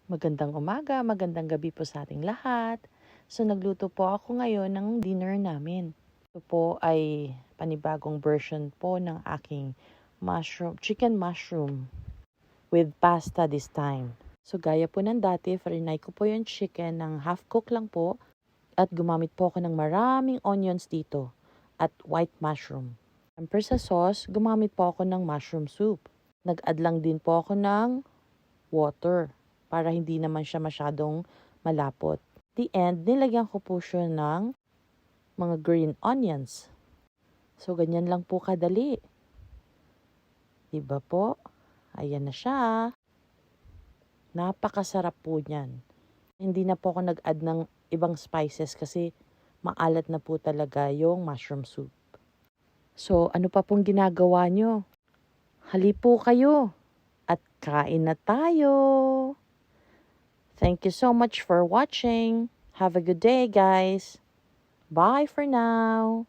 Magandang umaga, magandang gabi po sa ating lahat. So nagluto po ako ngayon ng dinner namin. Ito po ay panibagong version po ng aking chicken mushroom with pasta this time. So gaya po ng dati, farinay ko po yung chicken ng half cook lang po at gumamit po ako ng maraming onions dito at white mushroom. Siyempre sa sauce, gumamit po ako ng mushroom soup. Nag-add lang din po ako ng water para hindi naman siya masyadong malapot. The end, nilagyan ko po siya ng mga green onions. So, ganyan lang po kadali. Diba po? Ayan na siya. Napakasarap po niyan. Hindi na po ako nag-add ng ibang spices kasi maalat na po talaga yung mushroom soup. So, ano pa pong ginagawa nyo? Hali po kayo at kain na tayo! Thank you so much for watching. Have a good day, guys. Bye for now.